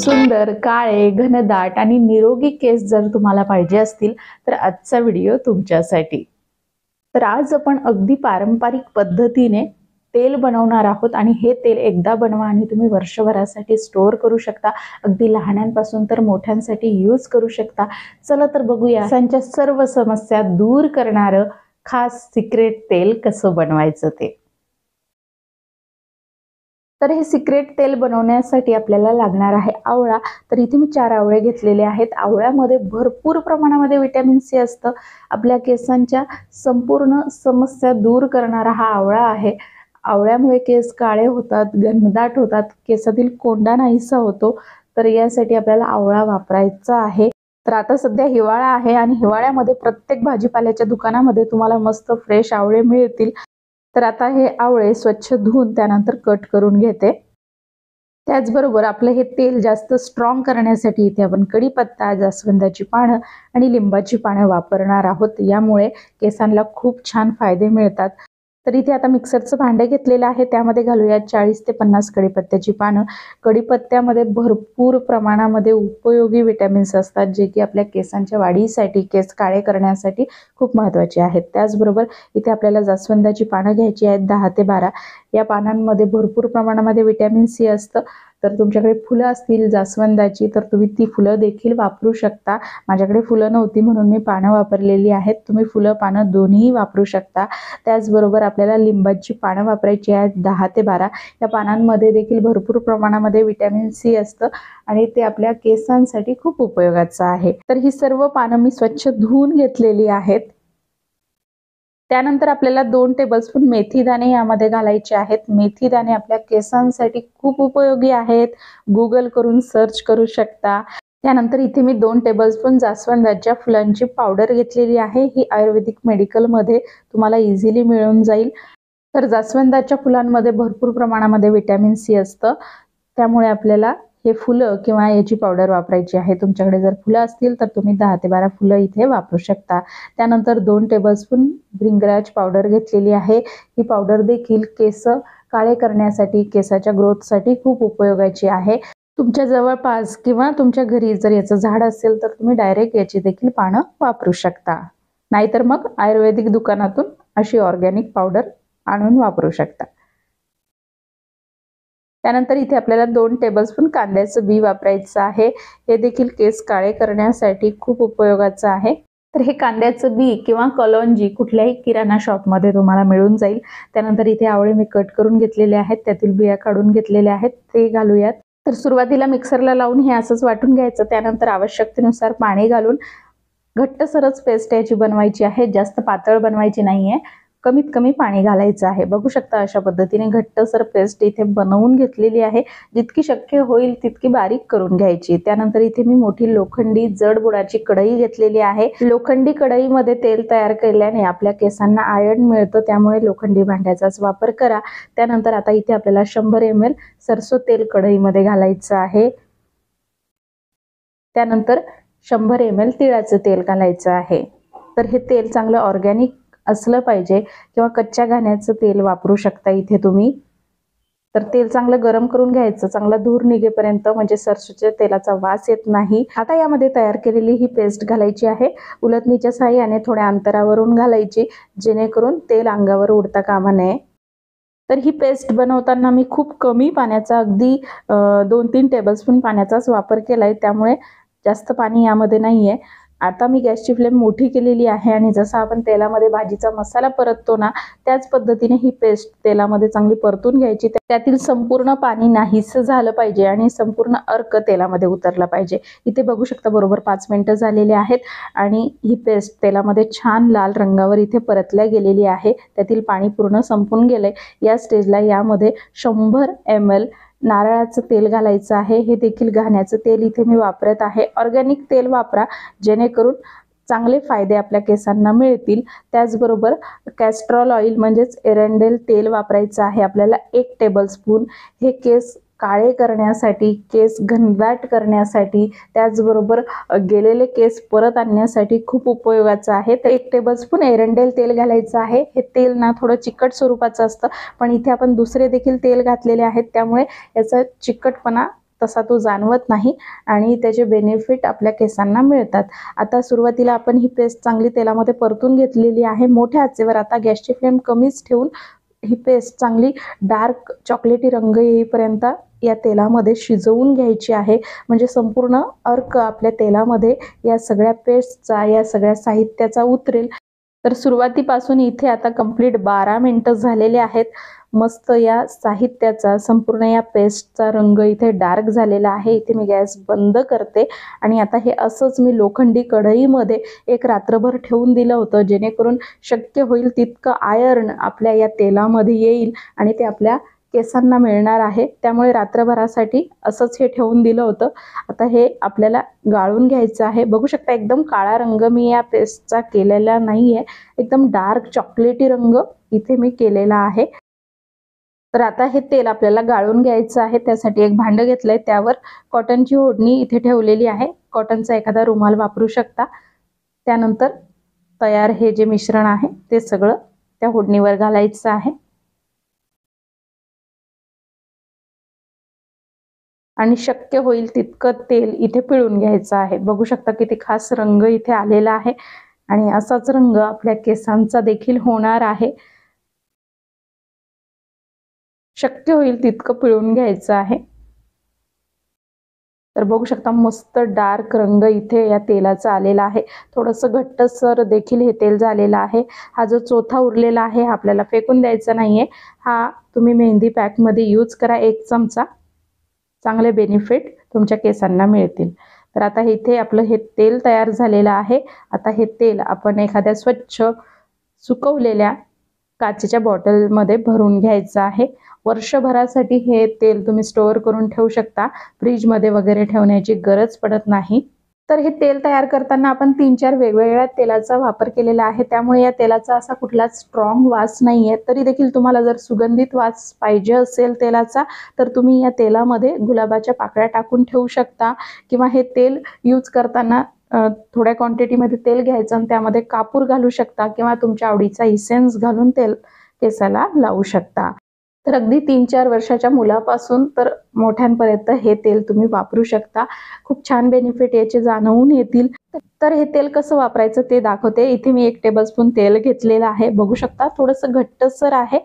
सुंदर काळे घनदाट आणि निरोगी केस जर तुम्हाला पाहिजे असतील तर आजचा व्हिडिओ तुमच्यासाठी। तर आज आपण अगदी पारंपरिक पद्धतीने तेल बनवणार आहोत आणि हे तेल एकदा बनवा आणि तुम्ही वर्षभरासाठी स्टोअर करू शकता। अगदी लहानांपासून तर मोठ्यांसाठी यूज करू शकता। चला तर बघूया त्यांच्या सर्व समस्या दूर करणारं खास सिक्रेट तेल कसं बनवायचं ते। तर हे सिक्रेट तेल बनवण्यासाठी आपल्याला लागणार आहे आवळा। तर इथे मी 4 आवळे घेतलेले आहेत। आवळ्यामध्ये भरपूर प्रमाणामध्ये विटॅमिन सी असतं। आपल्या केसांच्या संपूर्ण समस्या दूर करणारा हा आवळा आहे। आवळ्यामुळे केस काळे होतात, घनदाट होतात, केसातील कोंडा नाहीसा होतो। तर यासाठी आपल्याला आवळा वापरायचा आहे। तर आता सध्या हिवाळा आहे आणि हिवाळ्यामध्ये प्रत्येक भाजीपाल्याच्या दुकानामध्ये तुम्हाला मस्त फ्रेश आवळे मिळतील। तर आता हे आवळे स्वच्छ धुवून त्यानंतर कट करून घेते। त्याचबरोबर आपलं हे तेल जास्त स्ट्रॉंग करण्यासाठी इथे आपण कढीपत्ता, जास्वंदाची पानं आणि लिंबाची पानं वापरणार आहोत। यामुळे केसांना खूप छान फायदे मिळतात। तर इथे आता मिक्सरचं भांडे घेतलेलं आहे, त्यामध्ये घालूया 40 ते 50 कढीपत्त्याची पानं। कढीपत्त्यामध्ये भरपूर प्रमाणामध्ये उपयोगी विटॅमिन्स असतात, जे की आपल्या केसांच्या वाढीसाठी, केस काळे करण्यासाठी खूप महत्त्वाचे आहेत। त्याचबरोबर इथे आपल्याला जास्वंदाची पानं घ्यायची आहेत 10 ते 12। या पानांमध्ये भरपूर प्रमाणामध्ये विटॅमिन सी असतं। तर तुमच्याकडे फुलं असतील जास्वंदाची तर तुम्ही ती फुलं देखील वापरू शकता। माझ्याकडे फुलं नव्हती म्हणून मी पानं वापरलेली आहेत। तुम्ही फुलं पानं दोन्ही वापरू शकता। त्याचबरोबर आपल्याला लिंबाची पानं वापरायची आहेत 10 ते 12। या पानांमध्ये देखील भरपूर प्रमाणामध्ये विटॅमिन सी असतं आणि ते आपल्या केसांसाठी खूप उपयोगाचं आहे। तर ही सर्व पानं मी स्वच्छ धुवून घेतलेली आहेत। त्यानंतर आपल्याला 2 टेबलस्पून मेथी दाणे यामध्ये घालायचे आहेत। मेथी दाणे आपल्या केसांसाठी खूप उपयोगी आहेत। गुगल करून सर्च करू शकता। त्यानंतर इथे मी 2 टेबलस्पून जास्वंदाच्या फुलांची पावडर घेतलेली आहे। ही आयुर्वेदिक मेडिकलमध्ये तुम्हाला इझिली मिळून जाईल। तर जास्वंदाच्या फुलांमध्ये भरपूर प्रमाणामध्ये विटॅमिन सी असतं, त्यामुळे आपल्याला हे फुलं किंवा याची पावडर वापरायची आहे। तुमच्याकडे जर फुलं असतील तर तुम्ही 10 ते 12 फुलं इथे वापरू शकता। त्यानंतर 2 टेबलस्पून भृंगराज पावडर घेतलेली आहे। ही पावडर देखील केस काळे करण्यासाठी, केसाच्या ग्रोथसाठी खूप उपयोगाची आहे। तुमच्या जवळपास किंवा तुमच्या घरी जर याचं झाड असेल तर तुम्ही डायरेक्ट याची देखील पानं वापरू शकता, नाहीतर मग आयुर्वेदिक दुकानातून अशी ऑर्गॅनिक पावडर आणून वापरू शकता। त्यानंतर इथे आपल्याला 2 टेबलस्पून कांद्याचं बी वापरायचं आहे। हे देखील केस काळे करण्यासाठी खूप उपयोगाचं आहे। तर हे कांद्याचं बी किंवा कलोंजी कुठल्याही किराणा शॉपमध्ये तुम्हाला मिळून जाईल। त्यानंतर इथे आवळे मी कट करून घेतलेले आहेत, त्यातील बिया काढून घेतलेल्या आहेत, ते घालूयात। तर सुरुवातीला मिक्सरला लावून हे असंच वाटून घ्यायचं। त्यानंतर आवश्यकतेनुसार पाणी घालून घट्टसरच पेस्ट याची बनवायची आहे। जास्त पातळ बनवायची नाहीये, कमीत कमी पाणी घालायचं आहे। बघू शकता अशा पद्धतीने घट्टसर पेस्ट इथे बनवून घेतलेली आहे। जितकी शक्य होईल तितकी बारीक करून घ्यायची। त्यानंतर इथे मी मोठी लोखंडी जड बुडाची कढई घेतलेली आहे। लोखंडी कढईमध्ये तेल तयार केल्याने आपल्या केसांना आयर्न मिळतं, त्यामुळे लोखंडी भांड्याचाच वापर करा। त्यानंतर आता इथे आपल्याला 100 ml सरसो तेल कढईमध्ये घालायचं आहे। त्यानंतर 100 ml तिळाचं तेल घालायचं आहे। तर हे तेल चांगलं ऑर्गॅनिक असलं पाहिजे किंवा कच्च्या घाण्याचं तेल वापरू शकता इथे तुम्ही। तर तेल चांगलं गरम करून घ्यायचं, चांगला धूर निघेपर्यंत, म्हणजे सरसोच्या तेलाचा वास येत नाही। आता यामध्ये तयार केलेली ही पेस्ट घालायची आहे। उलटणीच्या साहाय्याने थोड्या अंतरावरून घालायची, जेणेकरून तेल अंगावर उडता कामा नये। तर ही पेस्ट बनवताना मी खूप कमी पाण्याचा, अगदी 2-3 टेबलस्पून पाण्याचाच वापर केलाय, त्यामुळे जास्त पाणी यामध्ये नाहीये। आता मी गॅसची फ्लेम मोठी केलेली आहे आणि जसं आपण तेलामध्ये भाजीचा मसाला परततो ना, त्याच पद्धतीने ही पेस्ट तेलामध्ये चांगली परतून घ्यायची। त्यातील संपूर्ण पाणी नाहीसं झालं पाहिजे आणि संपूर्ण अर्क तेलामध्ये उतरला पाहिजे। इथे बघू शकता बरोबर 5 मिनिटं झालेले आहेत आणि ही पेस्ट तेलामध्ये छान लाल रंगावर इथे परतल्या गेलेली आहे। त्यातील पाणी पूर्ण संपून गेलंय। या स्टेजला यामध्ये 100 ml नारळाचं तेल घालायचं आहे। हे देखील घाण्याचं तेल इथे मी वापरत आहे। ऑर्गॅनिक तेल वापरा, जेणेकरून चांगले फायदे आपल्या केसांना मिळतील। त्याचबरोबर कॅस्ट्रॉल ऑइल म्हणजेच एरंडेल तेल वापरायचं आहे आपल्याला 1 टेबलस्पून। हे केस काळे करण्यासाठी, केस घनदाट करण्यासाठी, त्याचबरोबर गेलेले केस परत आणण्यासाठी खूप उपयोगाचं आहे। तर 1 टेबलस्पून एरंडेल तेल घालायचं आहे। हे तेल ना थोडं चिकट स्वरूपाचं असतं, पण इथे आपण दुसरे देखील तेल घातलेले आहेत, त्यामुळे याचा चिकटपणा तसा तो जाणवत नाही आणि त्याचे बेनिफिट आपल्या केसांना मिळतात। आता सुरुवातीला आपण ही पेस्ट चांगली तेलामध्ये परतून घेतलेली आहे। मोठ्या आचेवर आता गॅसची फ्लेम कमीच ठेवून ही पेस्ट चांगली डार्क चॉकलेटी रंग येईपर्यंत या तेलामध्ये शिजवून घ्यायची आहे। म्हणजे संपूर्ण अर्क आपल्या तेलामध्ये या सगळ्या पेस्टचा, या सगळ्या साहित्याचा उतरेल। तर सुरुवातीपासून इथे आता कंप्लीट 12 मिनिटं झालेले आहेत। मस्त या साहित्याचा, संपूर्ण या पेस्टचा रंग इथे डार्क झालेला आहे। इथे मी गॅस बंद करते आणि आता हे असंच मी लोखंडी कढईमध्ये एक रात्रभर ठेवून दिलं होतं, जेणेकरून शक्य होईल तितकं आयर्न आपल्या या तेलामध्ये येईल आणि ते आपल्या केसांना मिळणार आहे। त्यामुळे रात्रभरासाठी असंच हे ठेवून दिलं होतं। आता हे आपल्याला गाळून घ्यायचं आहे। बघू शकता एकदम काळा रंग मी या पेस्टचा केलेला नाहीये, एकदम डार्क चॉकलेटी रंग इथे मी केलेला आहे। तर आता हे तेल आपल्याला गाळून घ्यायचं आहे। त्यासाठी एक भांडं घेतलंय, त्यावर कॉटनची ओढणी इथे ठेवलेली आहे। कॉटनचा एखादा रुमाल वापरू शकता। त्यानंतर तयार हे जे मिश्रण आहे ते सगळं त्या ओढणीवर घालायचं आहे आणि शक्य होईल तितकं तेल इथे पिळून घ्यायचं आहे। बघू शकता किती खास रंग इथे आलेला आहे आणि असाच रंग आपल्या केसांचा देखील होणार आहे। शक्य होईल तितकं पिळून घ्यायचं आहे। तर बघू शकता मस्त डार्क रंग इथे या तेलाचा आलेला आहे। थोडंसं घट्टसर देखील हे तेल झालेलं आहे। हा जो चौथा उरलेला आहे हा आपल्याला फेकून द्यायचा नाहीये, हा तुम्ही मेहंदी पॅकमध्ये यूज करा 1 चमचा। चांगले बेनिफिट तुमच्या केसांना मिळतील। तर आता इथे आपलं हे तेल तयार झालेलं आहे। आता हे तेल आपण एखाद्या स्वच्छ सुकवलेल्या काचेच्या बॉटलमध्ये भरून घ्यायचं आहे। वर्षभरासाठी हे तेल तुम्ही स्टोअर करून ठेवू शकता, फ्रीजमध्ये वगैरे ठेवण्याची गरज पडत नाही। तर हे तेल तयार करताना आपण 3-4 वेगवेगळ्या तेलाचा वापर केलेला आहे, त्यामुळे या तेलाचा असा कुठलाच स्ट्रॉंग वास नाहीये। तरी देखील तुम्हाला जर सुगंधित वास पाहिजे असेल तेलाचा, तर तुम्ही या तेलामध्ये गुलाबाच्या पाकळ्या टाकून ठेवू शकता किंवा हे तेल यूज करताना थोड्या क्वांटिटीमध्ये तेल घ्यायचं आणि त्यामध्ये कापूर घालू शकता किंवा तुमच्या आवडीचा इसेन्स घालून तेल केसाला लावू शकता। तर अगदी 3-4 वर्षाच्या मुलापासून तर मोठ्यांपर्यंत हे तेल तुम्ही वापरू शकता। खूप छान बेनिफिट याचे जाणवून येतील। तर हे तेल कसं वापरायचं ते दाखवते। इथे मी 1 टेबलस्पून तेल घेतलेलं आहे। बघू शकता थोडंसं घट्टसर आहे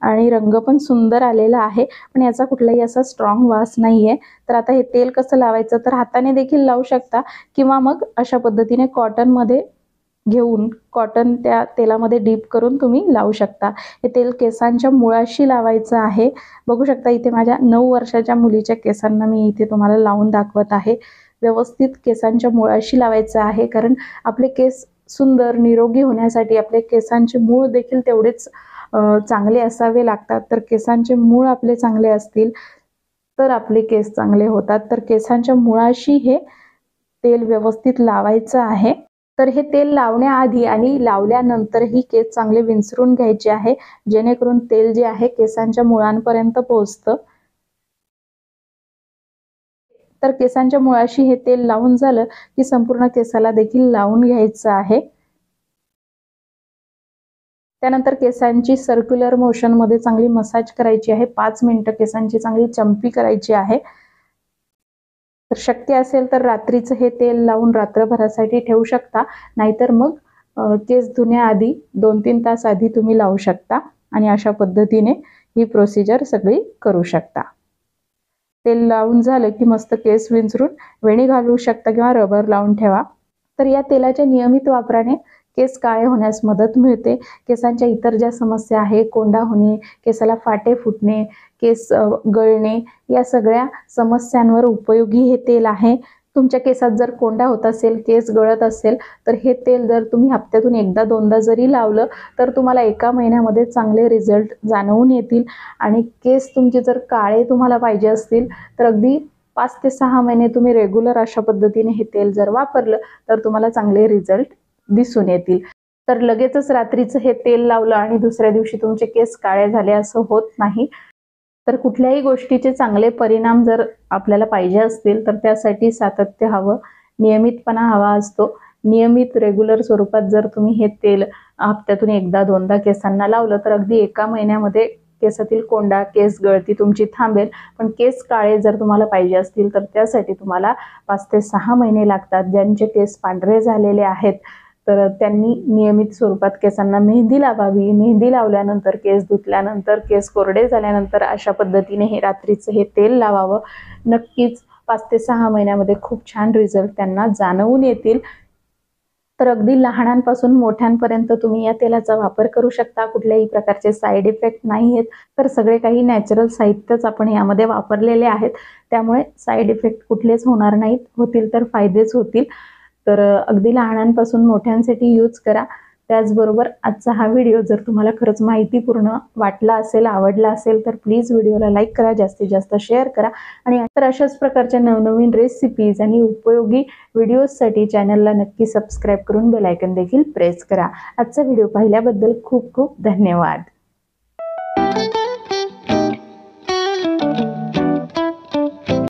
आणि रंग पण सुंदर आलेला आहे, पण याचा कुठलाही असा स्ट्रॉंग वास नाहीये। तर आता हे तेल कसं लावायचं, तर हाताने देखील लावू शकता किंवा मग अशा पद्धतीने कॉटनमध्ये घेऊन कॉटन त्या तेलामध्ये डीप करून तुम्ही लावू शकता। हे तेल केसांच्या मुळाशी लावायचं आहे। बघू शकता इथे माझ्या 9 वर्षाच्या मुलीच्या केसांना मी इथे तुम्हाला लावून दाखवत आहे। व्यवस्थित केसांच्या मुळाशी लावायचं आहे, कारण आपले केस सुंदर निरोगी होण्यासाठी आपले केसांचे मूळ देखील तेवढेच चांगले असावे लागतात। तर केसांचे मूळ आपले चांगले असतील तर आपले केस चांगले होतात। तर केसांच्या मुळाशी हे तेल व्यवस्थित लावायचं आहे। तर हे तेल लावण्याआधी आणि लावल्यानंतरही केस चांगले विंचरून घ्यायचे आहे, जेणेकरून तेल जे आहे केसांच्या मुळांपर्यंत पोहोचतं। तर केसांच्या मुळाशी हे तेल लावून झालं की संपूर्ण केसाला देखील लावून घ्यायचं आहे। त्यानंतर केसांची सर्क्युलर मोशन मध्ये चांगली मसाज करायची आहे। 5 मिनिटं केसांची चांगली चंपी करायची आहे। तर शक्य असेल तर रात्रीचं हे तेल लावून रात्रभरासाठी ठेवू शकता, नाहीतर मग केस धुण्याआधी 2-3 तास आधी तुम्ही लावू शकता आणि अशा पद्धतीने ही प्रोसिजर सगळी करू शकता। तेल लावून झालं की मस्त केस विंचरून वेणी घालू शकता किंवा रबर लावून ठेवा। तर या तेलाच्या नियमित वापराने केस काळे होण्यास मदत मिळते। केसांच्या इतर ज्या समस्या आहे, कोंडा होणे, केसाला फाटे फुटणे, केस गळणे, या सगळ्या समस्यांवर उपयोगी हे तेल आहे। तुमच्या केसात जर कोंडा होत असेल, केस गळत असेल, तर हे तेल जर तुम्ही हप्त्यातून 1-2दा जरी लावलं तर तुम्हाला 1 महिन्यामध्ये चांगले रिझल्ट जाणवून येतील आणि केस तुमचे जर काळे तुम्हाला पाहिजे असतील तर अगदी 5 ते 6 महिने तुम्ही रेग्युलर अशा पद्धतीने हे तेल जर वापरलं तर तुम्हाला चांगले रिझल्ट दिसून येतील। तर लगेचच रात्रीचं हे तेल लावलं आणि दुसऱ्या दिवशी तुमचे केस काळे झाले असं होत नाही। तर कुठल्याही गोष्टीचे चांगले परिणाम जर आपल्याला पाहिजे असतील तर त्यासाठी सातत्य हवं, नियमितपणा हवा असतो। नियमित रेग्युलर स्वरूपात जर तुम्ही हे तेल हप्त्यातून 1-2दा केसांना लावलं तर अगदी 1 महिन्यामध्ये केसातील कोंडा, केस गळती तुमची थांबेल. पण केस काळे जर तुम्हाला पाहिजे असतील तर त्यासाठी तुम्हाला 5 ते 6 महिने लागतात. ज्यांचे केस पांढरे झालेले आहेत तर त्यांनी नियमित स्वरूपात केसांना मेहंदी लावावी. मेहंदी लावल्यानंतर, केस धुतल्यानंतर, केस कोरडे झाल्यानंतर अशा पद्धतीने हे रात्रीचं हे तेल लावावं. नक्कीच 5 ते 6 महिन्यामध्ये खूप छान रिझल्ट त्यांना जाणवून येतील. तर अगदी लहानांपासून मोठ्यांपर्यंत तुम्ही या तेलाचा वापर करू शकता. कुठल्याही प्रकारचे साईड इफेक्ट नाही आहेत. तर सगळे काही नॅचरल साहित्यच आपण यामध्ये वापरलेले आहेत. त्यामुळे साईड इफेक्ट कुठलेच होणार नाहीत. होतील तर फायदेच होतील. तर अगदी लहानांपासून मोठ्यांसाठी यूज करा. त्याचबरोबर आजचा हा व्हिडिओ जर तुम्हाला खरंच माहितीपूर्ण वाटला असेल, आवडला असेल तर प्लीज व्हिडिओला लाईक करा, जास्तीत जास्त शेअर करा आणि तर अशाच प्रकारच्या नवनवीन रेसिपीज आणि उपयोगी व्हिडिओजसाठी चॅनलला नक्की सबस्क्राईब करून बेल आयकॉन देखील प्रेस करा. आजचा व्हिडिओ पाहिल्याबद्दल खूप खूप धन्यवाद.